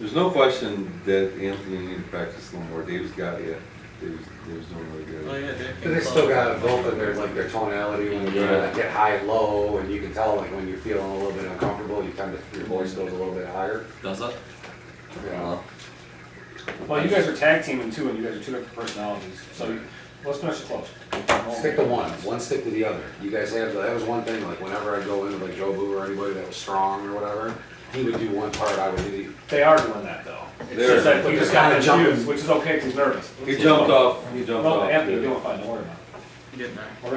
There's no question that Anthony needed to practice a little more. Dave's got you. Dave's doing really good. Oh yeah, Dave. But they still got both of their, like, their tonality when you get high and low, and you can tell, like, when you're feeling a little bit uncomfortable, you tend to, your voice goes a little bit higher. Does it? Yeah. Well, you guys are tag teaming too, and you guys are two different personalities, so let's finish it close. Stick to one stick to the other. You guys have, that was one thing, like, whenever I go into, like, Joe Boo or anybody that was strong or whatever, he would do one part, I would do the. They are doing that though. It's They're- just that he just got Kinda jumping. confused, which is okay, 'cause he's nervous. He jumped off. He jumped No, off. Anthony, you're doing fine, don't worry about it. Getting there. We're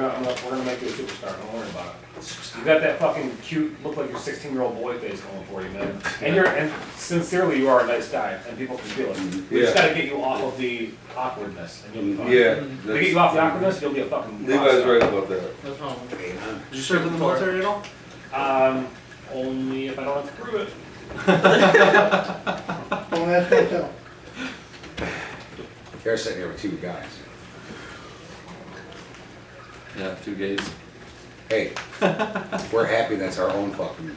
gonna make you a superstar, don't worry about it. You got that fucking cute, look like your 16-year-old boy face going for you, man. And sincerely, you are a nice guy, and people can feel it. We just Yeah. gotta get you off of the awkwardness, and you'll be fine. Yeah. If we get you off the awkwardness, you'll be a fucking rock Levi's star. right about that. That's home. Amen. Did you serve in the military at all? Only if I don't have to prove it. Don't ask, don't tell. They're sitting here with two guys. Yeah, 2 gays. Hey, we're happy that's our own fucking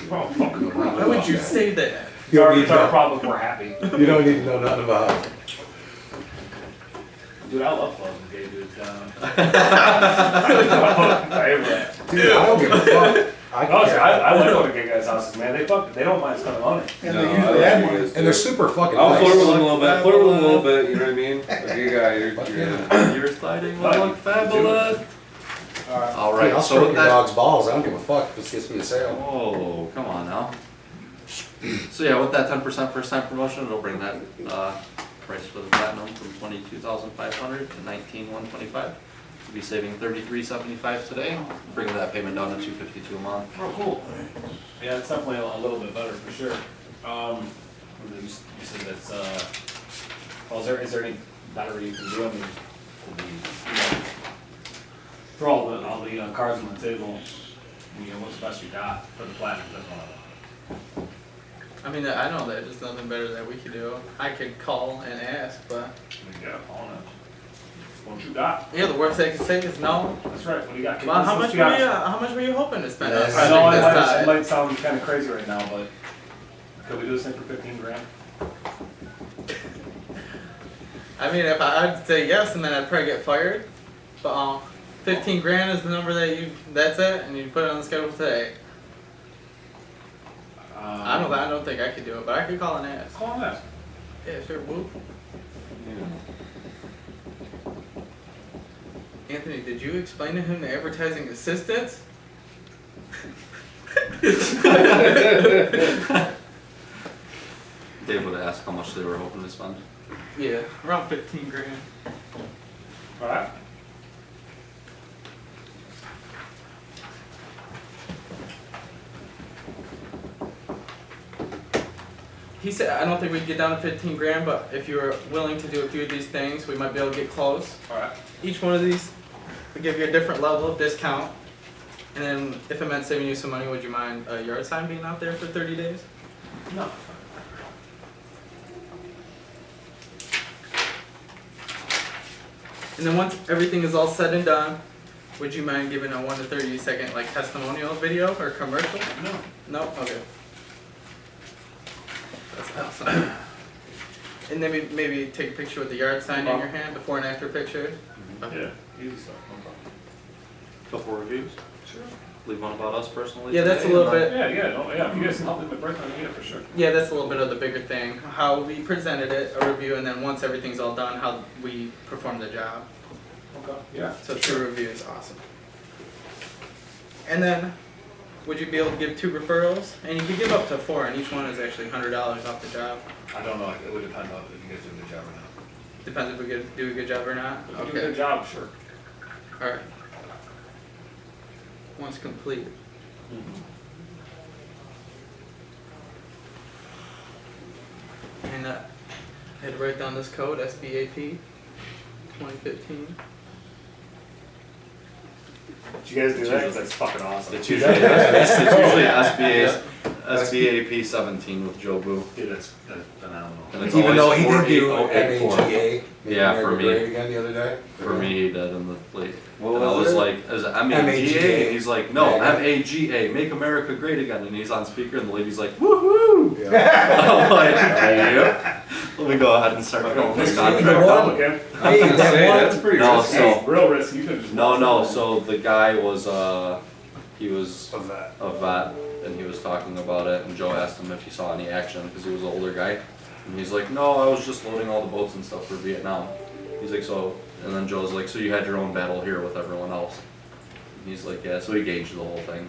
problem. Why would you say that? It's our problem if we're happy. You don't need to know nothing about it. Dude, I love fucking gay dudes down. Favorite. Dude, I don't give a fuck. Honestly, I like going to gay guys' houses, man. They don't mind spending money. And No, they I usually like have you one. guys, And they're too. super fucking I'll nice. flirt with him a little bit. Flirt with him a little bit. You know what I mean? A gay guy. You're Your sliding Like, will look fabulous. Alright. All Hey, right, I'll so stroke with your that. dog's balls. I don't give a fuck if this gets me a sale. Oh, come on now. So yeah, with that 10% first time promotion, it'll bring that price for the platinum from 22,500 to 19,125. You'll be saving 33.75 today, bringing that payment down to 252 a month. Oh, cool. Yeah, it's definitely a little bit better for sure. You said that's, well, is there any better you can do? I mean, to be, you know, for all the cards on the table, you know, what's the best you got for the platinum? That's one of them. I mean, I know that there's nothing better that we could do. I could call and ask, but Yeah, on it. What you got? yeah, the worst they can say is no. That's right. What do you got? Well, how Let's much be were honest. how much were you hoping to spend? Yes. on I know something this it size? might sound kind of crazy right now, but could we do this thing for 15 grand? I mean, if I'd say yes, and then I'd probably get fired. But 15 grand is the number that's it, and you put it on the schedule today. I don't think I could do it, but I could call and ask. Call on that. Yeah, sure, whoop. Anthony, did you explain to him the advertising assistance? Dave would ask how much they were hoping to spend. Yeah, around 15 grand. All right. He said, I don't think we'd get down to 15 grand, but if you were willing to do a few of these things, we might be able to get close. All right. Each one of these would give you a different level of discount. And then if it meant saving you some money, would you mind a yard sign being out there for 30 days? No. And then once everything is all said and done, would you mind giving a 1 to 30 second like testimonial video or commercial? No. No? Okay. That's awesome. And then maybe take a picture with the yard sign in your hand, before and after picture. Okay. Yeah. Easy stuff. No problem. Couple reviews. Sure. Leave one about us personally. Yeah, that's a today, little and bit. Yeah. If you guys can help me with birth, yeah, for sure. Yeah, that's a little bit of the bigger thing. How we presented it, a review, and then once everything's all done, how we perform the job. Okay. Yeah. So 2 reviews, awesome. And then, would you be able to give 2 referrals? And you could give up to 4, and each one is actually $100 off the job. I don't know. It would depend on if you guys do a good job or not. Depends if we do a good job or not. If you do a Okay. good job, sure. All right. Once complete. And I had to write down this code, SBAP 2015. Did you guys do that? 'Cause that's fucking awesome. It's usually SBA's SBAP 17 with Joe Boo. Dude, that's phenomenal. And it's Even though he always did do 48084. MAGA, Yeah, for me. Great again the other day. For me, he did in the late. What And I was was it? like, is it MAGA? MAGA. And he's like, no, MAGA, Make America Great Again. And he's on speaker, and the lady's like, woohoo! I'm like, yep. Let me go ahead and start filling this contract out. Okay. Hey, I was gonna that say, one- that's pretty No, risky. so- Real risky, you could just. No, so the guy was, he was Of that. a vet, and he was talking about it, and Joe asked him if he saw any action, because he was an older guy. And he's like, no, I was just loading all the boats and stuff for Vietnam. He's like, so, and then Joe's like, so you had your own battle here with everyone else? And he's like, yeah, so he gauged the whole thing.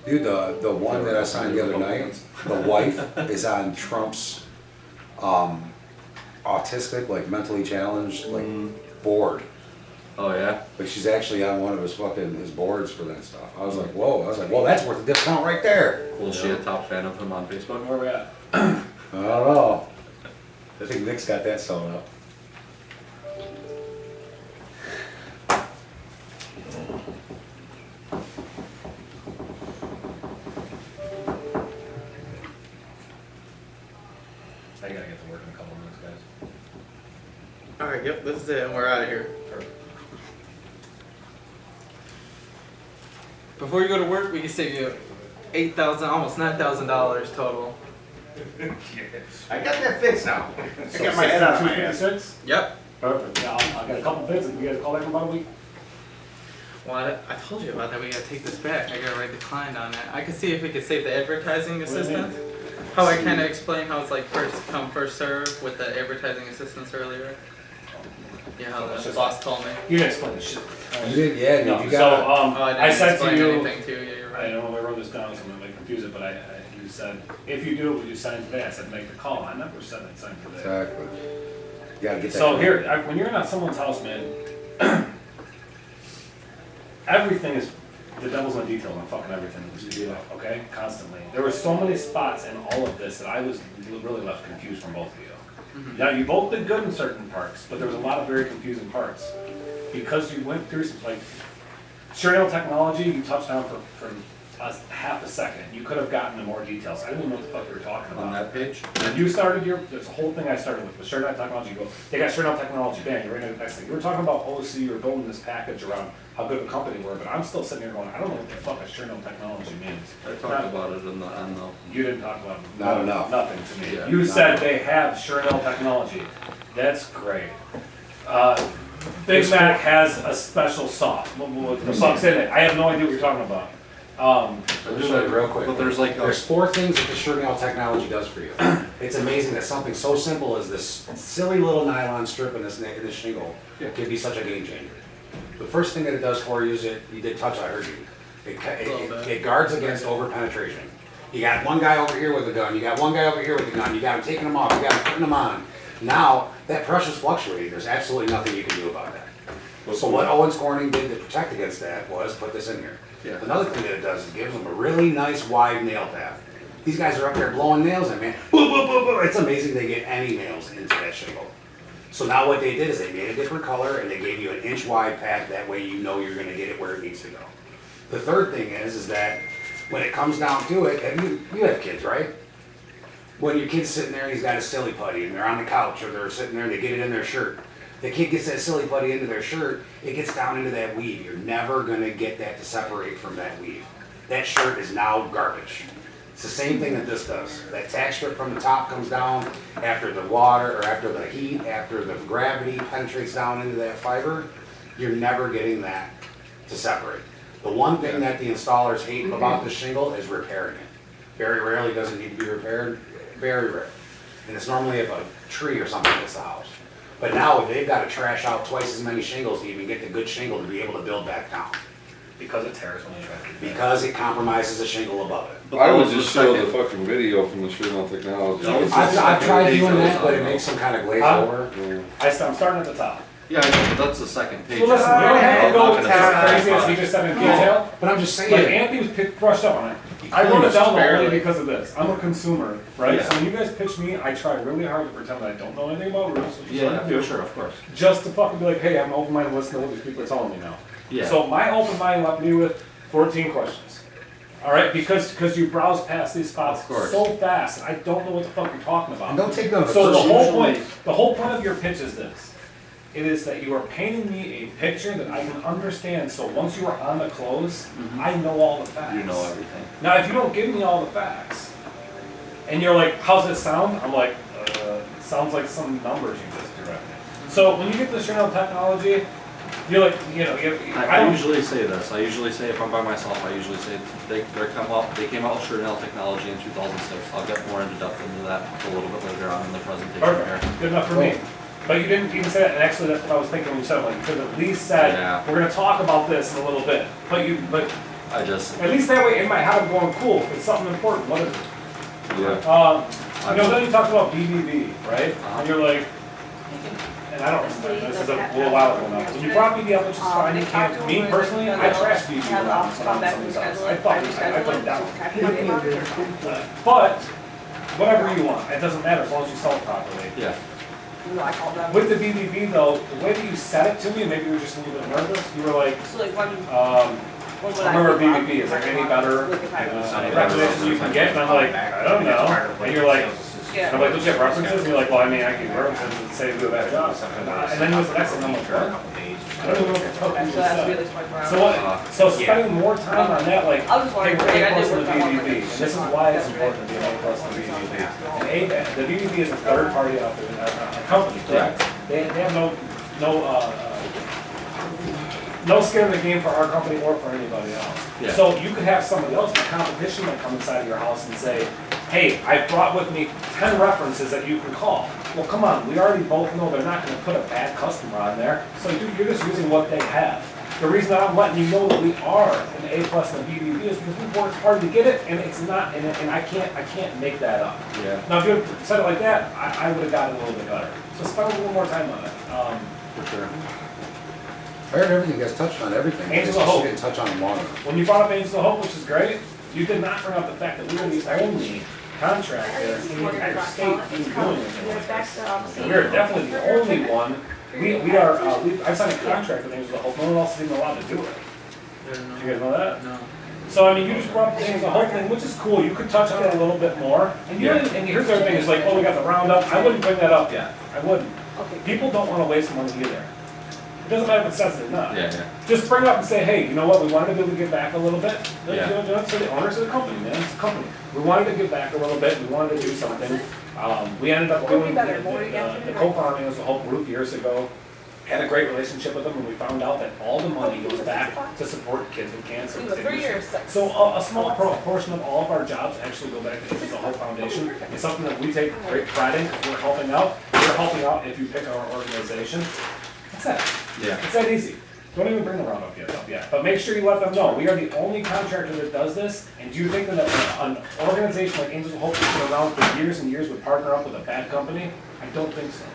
Dude, the one that I signed the other night, the wife is on Trump's autistic, like mentally challenged, like board. Oh, yeah? Like she's actually on one of his boards for that stuff. I was like, whoa. I was like, well, that's worth a discount right there. Was she a top fan of him on Facebook? Where we at? I don't know. I think Nick's got that sewn up. I gotta get to work in a couple of minutes, guys. Alright, yep, this is it, and we're out of here. Perfect. Before you go to work, we can save you $8,000, almost $9,000 total. I got that fixed now. I got my head out of my ass. 6? Yep. Perfect, yeah, I got a couple bids, and you guys call that in about a week? Well, I told you about that. We gotta take this back. I gotta write decline on it. I could see if we could save the advertising What do you assistant. How I kind of explained how it's like first come, first serve with the advertising assistants earlier. Yeah, how the boss told me. You didn't explain the shit. You did, yeah, No, dude. You so, got. Oh, I didn't I said to explain you, anything to you. Yeah, you're I right. don't know if I wrote this down, so I'm gonna confuse it, but you said, if you do it, would you sign today? I said, make the call. I never said I'd sign today. Exactly. You gotta get that. So here, when you're at someone's house, man, everything is, the devil's in the details on fucking everything that we do, okay? Constantly. There were so many spots in all of this that I was really left confused from both of you. Now, you both did good in certain parts, but there was a lot of very confusing parts. Because you went through some, like, Sherrill Technology, you touched on for half a second. You could have gotten into more details. I didn't even know what the fuck you were talking On about. that page? When you started there's a whole thing I started with Sherrill Technology. You go, they got Sherrill Technology, bang, you're right into the next thing. You were talking about OC, you were building this package around how good of a company we're, but I'm still sitting here going, I don't know what the fuck a Sherrill Technology means. I talked about it in the, on the, You didn't talk about it. Not enough. Nothing to me. Yeah, You not said enough. they have Sherrill Technology. That's great. Big Mac has a special sauce. What the fuck's in it? I have no idea what you're talking about. Let me show you real quick. but there's like, There's 4 things that the Sherrill technology does for you. It's amazing that something so simple as this silly little nylon strip in this shingle can be such a game changer. The first thing that it does for you is you did touch, I heard you. It guards against over penetration. You got one guy over here with a gun, you got one guy over here with a gun, you got him taking them off, you got him putting them on. Now, that pressure's fluctuating, there's absolutely nothing you can do about that. So what Owens Corning did to protect against that was put this in here. Yeah. Another thing that it does is it gives them a really nice wide nail path. These guys are up there blowing nails in, man. Boom, boom, boom, boom. It's amazing they get any nails into that shingle. So now what they did is they made a different color and they gave you an inch wide path. That way you know you're gonna get it where it needs to go. The third thing is that when it comes down to it, you have kids, right? When your kid's sitting there and he's got a silly putty and they're on the couch or they're sitting there and they get it in their shirt. The kid gets that silly putty into their shirt, it gets down into that weave. You're never gonna get that to separate from that weave. That shirt is now garbage. It's the same thing that this does. That tack strip from the top comes down after the water or after the heat, after the gravity penetrates down into that fiber. You're never getting that to separate. The one thing that the installers hate about the shingle is repairing it. Very rarely does it need to be repaired, very rare. And it's normally if a tree or something hits the house. But now they've got to trash out twice as many shingles to even get the good shingle to be able to build back down. Because it tears when you try to. Because it compromises the shingle above it. but I that would was just the show the second- fucking video from the Sherrill Technology. That was- I've tried doing that, but it on makes some kind of glaze Huh? over. Yeah. I'm starting at the top. Yeah, I know, but that's the second page. Well, listen, you don't have to I'm go not as gonna say crazy as he that. just said in detail. But I'm just Like saying, Anthony was brushed up on it. I wrote it down only Barely. because of this. I'm a consumer, right? Yeah. So when you guys pitch me, I try really hard to pretend that I don't know anything about roofs, which is what Yeah, I do. for sure, of course. Just to fucking be like, hey, I'm open-minded, listen to what these people are telling me now. Yeah. So my open mind left me with 14 questions. Alright, because you browse past these spots Of course. so fast, I don't know what the fuck you're talking about. And don't take none of it So the personally. whole point of your pitch is this. It is that you are painting me a picture that I can understand, so once you are on the close, I know all the facts. You know everything. Now, if you don't give me all the facts, and you're like, how's it sound? I'm like, it sounds like some numbers you just threw at me. So when you get this Chernow technology, you're like, you know, I I don't, usually say this, I usually say if I'm by myself, I usually say they came out with Chernell technology in 2006. I'll get more into depth into that a little bit later on in the presentation here. perfect, good enough for me. But you didn't even say that, and actually that's what I was thinking when you said it, like, you could have at least said, Yeah. we're gonna talk about this in a little bit. But I just, at least that way in my head I'm going, cool, it's something important, what is it? Yeah, You know, then you talked about BBB, right? Uh-huh. And you're like, and I don't remember, this is a little while ago now. When you brought BBB up, which is fine, you can't, me personally, I trash BBB when I'm on somebody's house. I thought, I put it down. But, whatever you want, it doesn't matter as long as you sell it properly. yeah, With the BBB though, the way that you said it to me, maybe you were just a little bit nervous, you were like, So like one, remember BBB, is there any better recommendations you can get? And I'm like, I don't know. And you're like, yeah. I'm like, don't you have references? And you're like, well, I mean, I can references and say we do a bad job. And then you was the next one, I'm like, what? I don't even know what the fuck you So that's just really said. 24 hours. So what, so spending more time on that, like, I was hey, wondering, we're like, A I plus did in the work on one BBB. And this is why it's important to be an A plus in the BBB. The BBB is a third party out there, a company, correct? They have no skin in the game for our company or for anybody else. Yeah. So you could have somebody else, the competition might come inside of your house and say, hey, I brought with me 10 references that you can call. Well, come on, we already both know they're not gonna put a bad customer on there, so you're just using what they have. The reason that I'm letting you know that we are an A plus in the BBB is because we've worked hard to get it, and it's not, and I can't make that up. yeah, Now, if you had said it like that, I would have gotten a little bit better. So spend a little more time on it. for sure. I heard everything, you guys touched on everything. Angels It's of just Hope. you didn't touch on them longer. When you brought up Angels of Hope, which is great, you did not bring up the fact that we are the only contractor in the entire state who's doing anything like this. We are definitely the only one. I signed a contract with Angels of Hope, no one else is even allowed to do it. There's no- Do you guys know that? No. So I mean, you just brought up the Angels of Hope thing, which is cool. You could touch on it a little bit more. And you didn't, and here's the other thing, is like, oh, we got the roundup. I wouldn't bring that up yet. I wouldn't. Okay. People don't want to waste money either. It doesn't matter if it's sensitive or not. Yeah, yeah. Just bring it up and say, hey, you know what, we wanted to be able to give back a little bit. Yeah. Don't say the owners of the company, man, it's a company. We wanted to give back a little bit, we wanted to do something. We ended up doing the co-founding as a whole group years ago. Had a great relationship with them, and we found out that all the money goes back to support kids with cancer. We have 3 years. So a small portion of all of our jobs actually go back to the whole foundation. It's something that we take great pride in because we're helping out. We're helping out if you pick our organization. That's it. Yeah. It's that easy. Don't even bring the roundup yet. But make sure you let them know, we are the only contractor that does this. And do you think that an organization like Angels of Hope that's been around for years and years would partner up with a bad company? I don't think so.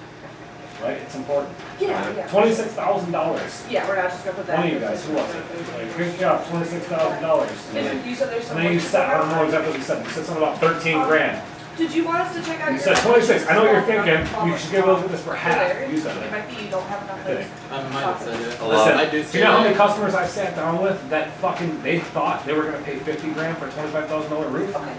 Right? It's important. Yeah. $26,000. Yeah, we're not just gonna put that. One of you guys, who was it? Like, good job, $26,000. And you said there's some. And then you said, I don't know exactly what you said, you said something about 13 grand. Did you want us to check out You your? said 26, I know what you're thinking, you should give us this for half, you said It it. might be you don't have enough. Kidding. I might have said it. Listen, I do do say you know how many that. customers I've sat down with that fucking, they thought they were gonna pay 50 grand for a $25,000 roof? Okay.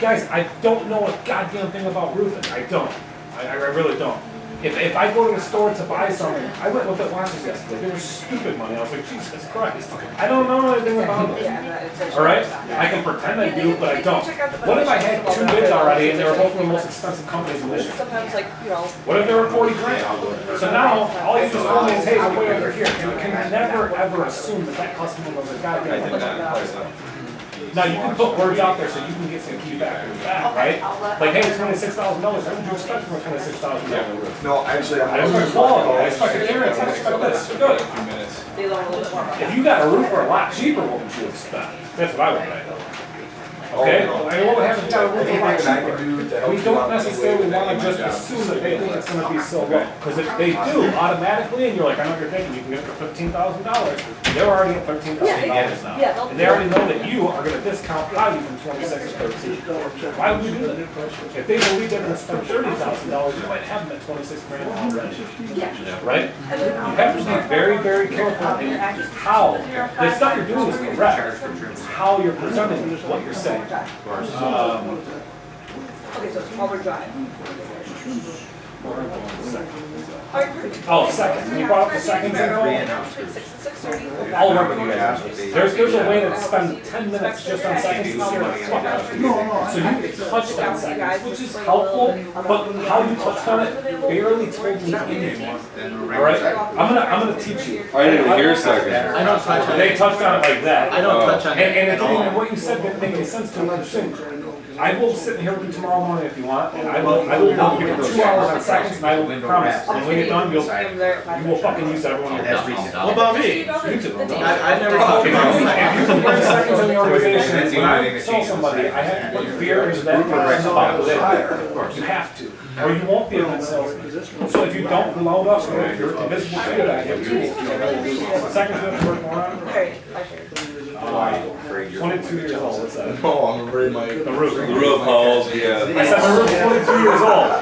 Guys, I don't know a goddamn thing about roofing, I don't, I really don't. If I go to the store to buy something, I went with the watches yesterday, they were stupid money, I was like, Jesus Christ, I don't know anything about them. Yeah, it's. Alright, I can pretend I do, but I don't. What if I had 2 bids already and they were both from the most expensive companies in Michigan? Sometimes like, you know. What if they were 40 grand? So now, all you just told me is, hey, I'm way over here. And you can never ever assume that that customer was a goddamn. Now, you can put words out there so you can get some feedback from that, right? Like, hey, it's $26,000, what would you expect from a $26,000 roof? No, actually, I expect quality, I expect appearance, I expect this, good. They learn a little bit more about it. If you got a roofer a lot cheaper, what would you expect? That's what I would think. Okay, I know what happens down the Anything road. that I can do to help We you don't out. necessarily wanna just assume that they think it's gonna be so good, cause if they do automatically, and you're like, I know what you're thinking, you can get it for $15,000, they're already at $13,000 now. Yeah, they'll- And they already know that you are gonna discount value from 26 to 13. Why would we do that? If they believe they're gonna spend $30,000, you might have them at 26 grand already, Yeah. right? You have to be very, very careful in how, the stuff you're doing is correct, it's how you're presenting what you're saying. Okay, so it's Palmer Drive. Oh, seconds, when you brought up the seconds ago, Between 6 and 6:30. I'll work with you guys. There's a way to spend 10 minutes just on seconds, and you're like, fuck out of here. So you get touched on seconds, which is helpful, but how you touched on it barely told me anything. Alright, I'm gonna teach you. I didn't hear second. I don't touch on They it. touched on it like that. I don't touch on And it it at didn't all. even, what you said didn't make any sense to me. I will sit here with you tomorrow morning if you want, and I will give you 2 hours on seconds, and I will promise, when we get done, you will fucking use everyone. What about me? I never talk If about you seconds. can bring seconds in the organization, when I sell somebody, I have to put fear into that person about they hire. You have to, or you won't be a good salesman. So if you don't load up, or if you're invisible to it, I have tools. Seconds gonna work more on. Alright, I hear. 22 years old, what's that? Oh, I'm afraid my. The roof. The roof halls, I yeah. said my roof's 22 years old.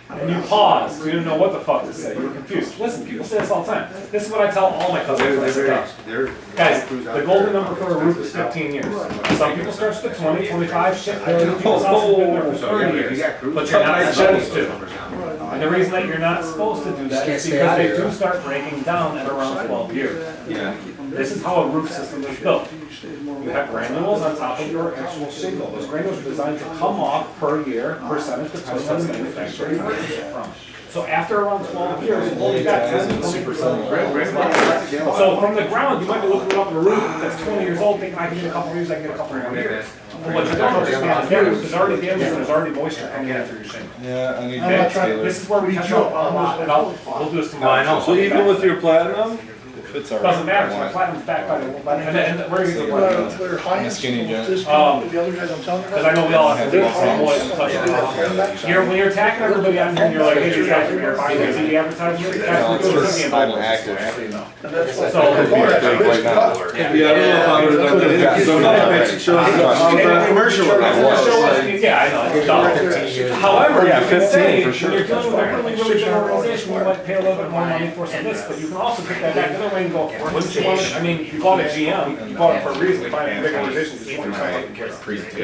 And you paused, you didn't know what the fuck to say, you were confused. Listen, people say this all the time. This is what I tell all my customers when I sit down. Guys, the golden number for a roof is 15 years. Some people stretch to 20, 25, shit, there are people also been there for 30 years. But you're not supposed to. And the reason that you're not supposed to do that is because they do start breaking down at around 12 years. Yeah. This is how a roof system is built. You have granules on top of your actual shingle. Those granules are designed to come off per year, percentage depending on the manufacturer you purchase it from. So after around 12 years, you've only got 10 to 20% granules left. So from the ground, you might be looking up at a roof that's 20 years old, thinking I can get a couple of years, I can get a couple more years. But what you don't understand is there's already damage and there's already moisture coming in through your shingle. Yeah, I need Okay? This is where we catch up a lot, and we'll do this tomorrow. So even with your platinum, it fits our. Doesn't matter, my platinum's backed by the, and where are you going? Skinny Jim. Because I know we all have to do the same way and touch it. When you're attacking everybody on here and you're like, hey, these guys are buying their TV advertising, that's what you're thinking about. So, Right now. Yeah, I don't know if I would have done that, because I'm not pitching shows, I was on a commercial. yeah, I know, it's dumb. However, Yeah, you can 15 say, for when sure. you're dealing with a really big organization, you might pay a little bit more money for some of this, but you can also pick that back the other way and go, wouldn't you want it, I mean, you bought a GM, you bought it for a reason, you buy a big organization, because you want to fucking care.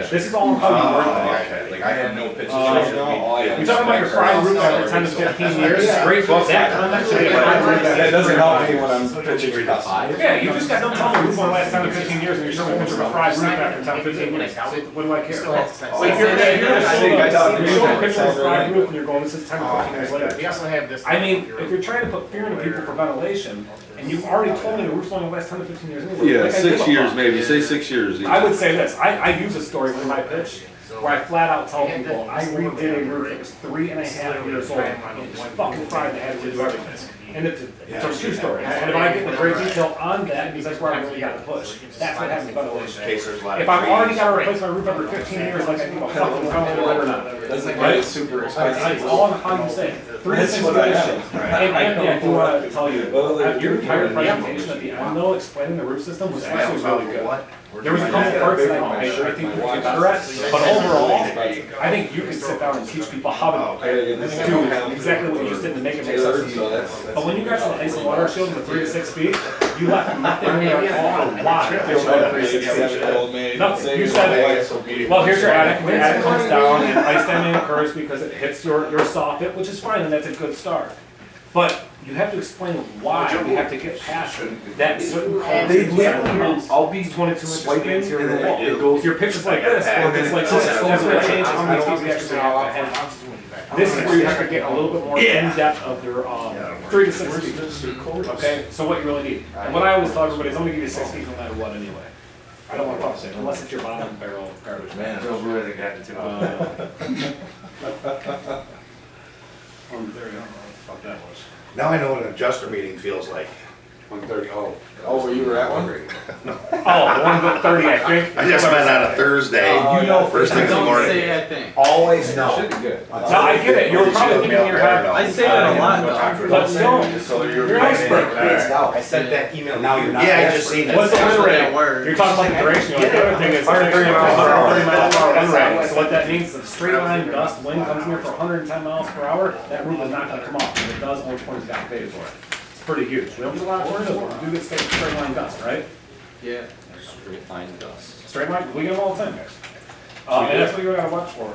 This is all how you work on it. Like I had no pictures. You're talking about your fried roof after 10 to 15 years, great, that comment should be a fried roof That doesn't help me when I'm pitching stuff. Yeah, you just got done telling me roof on the last 10 to 15 years, and you're showing a picture of a fried roof after 10 to 15 years. What do I care? Like, if you're showing a picture of a fried roof and you're going, this is 10 to 15 years later. We also have this. I mean, if you're trying to put fear into people for ventilation, and you've already told me the roof's only last 10 to 15 years anyway. Yeah, like, I give 6 a years fuck. maybe, say 6 years. I would say this, I use a story for my pitch, where I flat out tell people, I redid a roof that was 3.5 years old, and it was fucking fried, and I had to do everything. And it's a true story, and if I get into great detail on that, because that's where I really got to push, that's what happens with ventilation. If I've already got to replace my roof every 15 years, like I give a fucking ventilator or not. Right? Super It's all on how you say it. 3 to 6 years. And Anthony, I do want to tell you, your entire presentation at the end, though, explaining the roof system was actually really good. There was a couple parts that I think we could get better at, but overall, I think you could sit down and teach people how to do exactly what you just did to make it make sense. But when you got to the ice and water shield with 3 to 6 feet, you left nothing in there at all. Why? Nothing. You said, well, here's your attic, and your attic comes down, and ice damming occurs because it hits your soffit, which is fine, and that's a good start. But you have to explain why we have to get past that certain They literally, I'll be 22 swiping inches and interior then wall. it goes. Your picture's like this, or it's like this. That's gonna change how many feet we actually have to have. This is where you have to get a little bit more in depth of your 3 to 6 feet. Okay, so what you really need. And what I always tell everybody is I'm gonna give you 6 feet no matter what anyway. I don't want to talk to you unless it's your bottom barrel garbage. Man, There you go. Fuck that was. Now I know what an adjuster meeting feels like. 1:30. Oh, you were at one? Oh, the one with 30, I think. I just meant on a Thursday, You know, first thing in the Don't morning. say I think. Always no. Should be good. No, I get it, you're probably thinking in your head, I say that a lot though. but still, you're expert. I sent that email. Now you're not. Yeah, I just seen it. What's the Especially win at rate? work. You're talking about the duration, you know, the other thing is, 130 miles per hour wind rate. So what that means is a straight line gust wind comes in here for 110 miles per hour, that roof is not gonna come off, if it does, only 20's got paid for it. It's pretty huge. We don't get a lot of tornadoes, but we do get straight line gust, right? Yeah. Straight line dust. Straight line, we get them all the time, guys. And that's what you gotta watch for.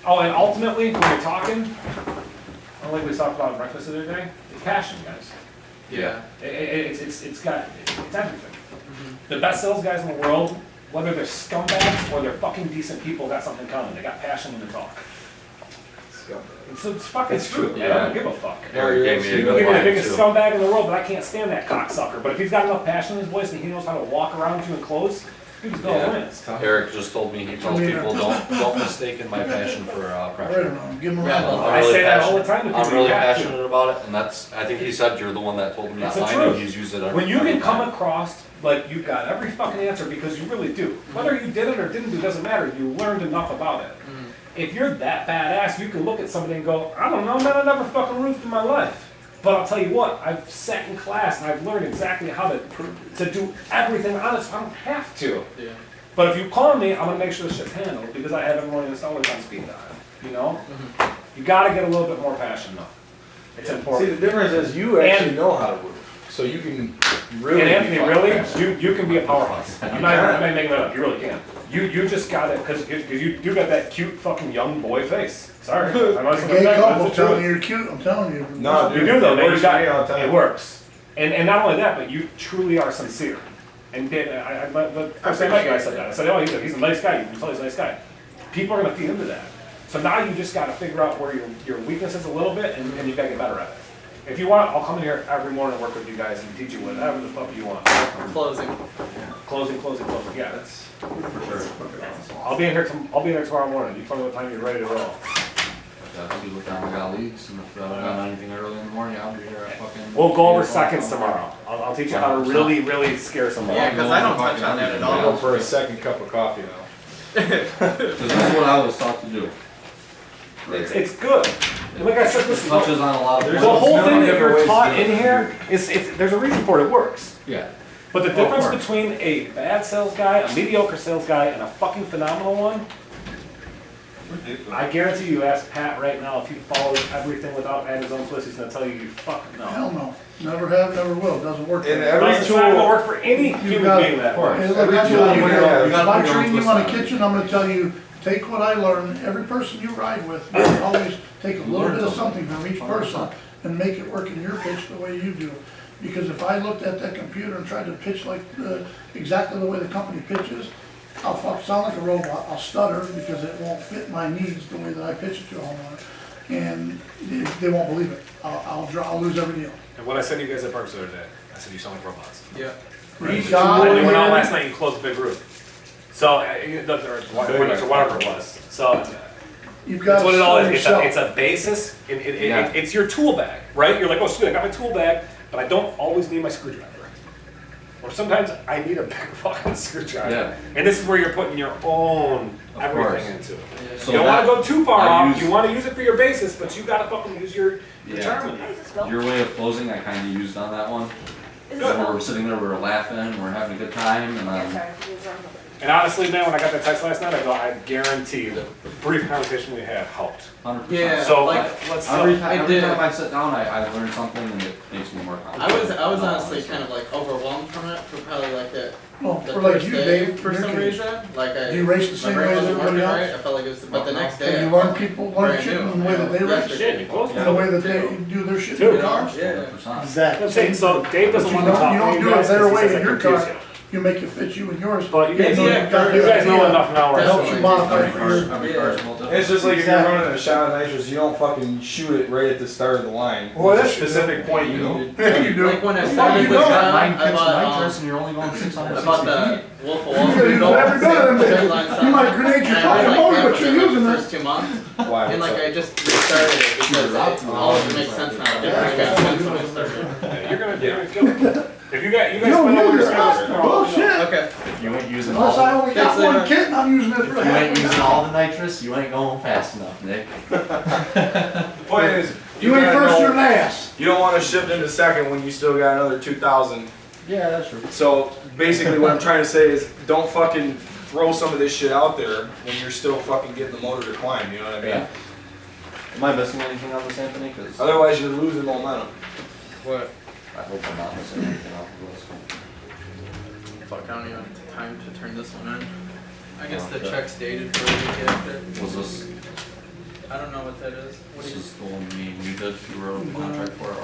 Oh, and ultimately, when you're talking, like we talked about at breakfast the other day, it's passion, guys. Yeah. It's everything. The best sales guys in the world, whether they're scumbags or they're fucking decent people, got something coming. They got passion when they talk. It's fucking true. I don't give a fuck. Eric gave me a You good can be the line biggest too. scumbag in the world, but I can't stand that cocksucker. But if he's got enough passion in his voice and he knows how to walk around you and close, he's gonna win. Eric just told me, he tells people, don't mistake in my passion for pressure. Give them a Yeah, round. well, I say that all the time to people. I'm really You have to. passionate about it, and that's, I think he said you're the one that told me That's that the line, and truth. he's used it every When you every can come time. across like you've got every fucking answer, because you really do. Whether you did it or didn't do doesn't matter. You learned enough about it. If you're that badass, you can look at somebody and go, I don't know, man, I never fucking roofed in my life. But I'll tell you what, I've sat in class and I've learned exactly how to do everything honest. I don't have to. Yeah. But if you call me, I'm gonna make sure the shit's handled because I have everyone in installers on speed dial. You know? You gotta get a little bit more passion though. It's See, important. the difference is you actually And- know how to roof, so you can really. And Anthony, be really, fucking you can be a powerhouse. I'm not making that up, you really can. You just got it, cause you got that cute fucking young boy face. Sorry. I know it's Gay couple that's the telling truth. you you're cute, I'm telling you. No, You do though, man, you It got, works for me all the time. it works. And not only that, but you truly are sincere. And the first time I met you, I said that. I said, oh, he's a nice guy, you can tell he's a nice guy. People are gonna feed into that. So now you just gotta figure out where your weakness is a little bit, and you gotta get better at it. If you want, I'll come in here every morning and work with you guys and teach you whatever the fuck you want. Closing. Closing, yeah, that's, I'll be in here tomorrow morning, you tell me what time you're ready to roll. If you look down, I got leaks, and if I don't got anything early in the morning, I'll be here at fucking. We'll go over 8 o'clock. seconds tomorrow. I'll teach you how to really scare somebody. Yeah, because I don't touch on that at I'll go all. for a second cup of coffee now. Cause this is what I was taught to do. It's good. And like I said, this is, Touches on a lot of. the whole There's thing no that different you're ways to taught do it. in here is, there's a reason for it, it works. Yeah. But the Of difference course. between a bad sales guy, a mediocre sales guy, and a fucking phenomenal one, I guarantee you ask Pat right now if he follows everything without adding his own twist, he's gonna tell you fuck Hell no. no, never have, never will, doesn't work. And that way. every It's not gonna tool, work for any human got- being that course. way. Hey, look, every that's tool what you I'm have, gonna- you if gotta I put your own train you twist on a on it. kitchen, I'm gonna tell you, take what I learned, every person you ride with, you always take a little bit of something from each person and make it work in your pitch the way you do. Because if I looked at that computer and tried to pitch like, exactly the way the company pitches, I'll sound like a robot, I'll stutter because it won't fit my needs the way that I pitch it to a homeowner. And they won't believe it, I'll lose every deal. And what I said to you guys at Parks the other day, I said you sound like robots. Yeah. These guys, And you went out last night, you closed a big roof. So, or whatever it was. So, you've got that's what it to all sell is. yourself. It's a basis. Yeah. It's your tool bag, right? You're like, oh, sweet, I got my tool bag, but I don't always need my screwdriver. Or sometimes I need a big fucking screwdriver. Yeah. And this is where you're putting your own Of everything course. into it. So You don't that- want to go too far I off. use- You want to use it for your basis, but you gotta fucking use your Yeah. charm. Your way of closing, I kinda used on that one. When we were sitting there, we were laughing, we were having a good time, and then, And honestly, man, when I got that text last night, I go, I guarantee the brief conversation we had helped. 100%. Yeah. So like, let's. Every It time did. I sit down, I learn something, and it makes me more confident. I was honestly kind of like overwhelmed from it for probably like the Well, the for like first you, day Dave, for in your some case. reason. Like I. Do you race the my same brain way as wasn't everybody working else? right. I felt like it was, but the next day. And you I learn felt people, learn brand shit new. in the way that they race, Shit, you closed the way that they do their shit in Yeah. their cars. Yeah. 100%. Exactly. I'm saying, so Dave doesn't But want you to don't- talk you to don't you do it guys their 'cause he way says in it your confuse car. you. You make it fit you and yours. But you guys know, Yeah, you guys know enough now. It helps you Definitely. modify Every for car, your. every car is built different. it's just like if Exactly. you're running a shot of nitrous, you don't fucking shoot it right at the start of the line. Well, There's a that's- specific point you need. Yeah, you do. Like when I Well, started you this know. job, Nine I pits of bought nitrous, and you're only going 660 I bought the feet. Wolf of You Wall gotta Street use Gold every one of them, straight baby. line You stuff. might grenade your And I fucking was motor, like, but you're using the it. first 2 months, Why? and like What's I just restarted it because all of it makes sense now. It makes sense when I started. You're gonna kill it. If you guys You don't spend over use your it, schedule. bullshit. Okay. If you ain't using all, Unless I only got Fix it one up. kit and I'm using it if for you half ain't an using hour. all the nitrous, you ain't going fast enough, Nick. Point is, You ain't gotta first, know- you're last. You don't wanna shift into second when you still got another 2,000. Yeah, that's true. So basically what I'm trying to say is, don't fucking throw some of this shit out there when you're still fucking getting the motor to climb, you know what I mean? Yeah. Am I missing anything on this, Anthony? Cause Otherwise you're losing momentum. What? I hope I'm not missing anything off of this. Fuck, I don't even have time to turn this one in. I guess the Okay. check's dated for a week after. Was this, I don't know what that is. What do this you? is the one we did, you wrote a contract for it last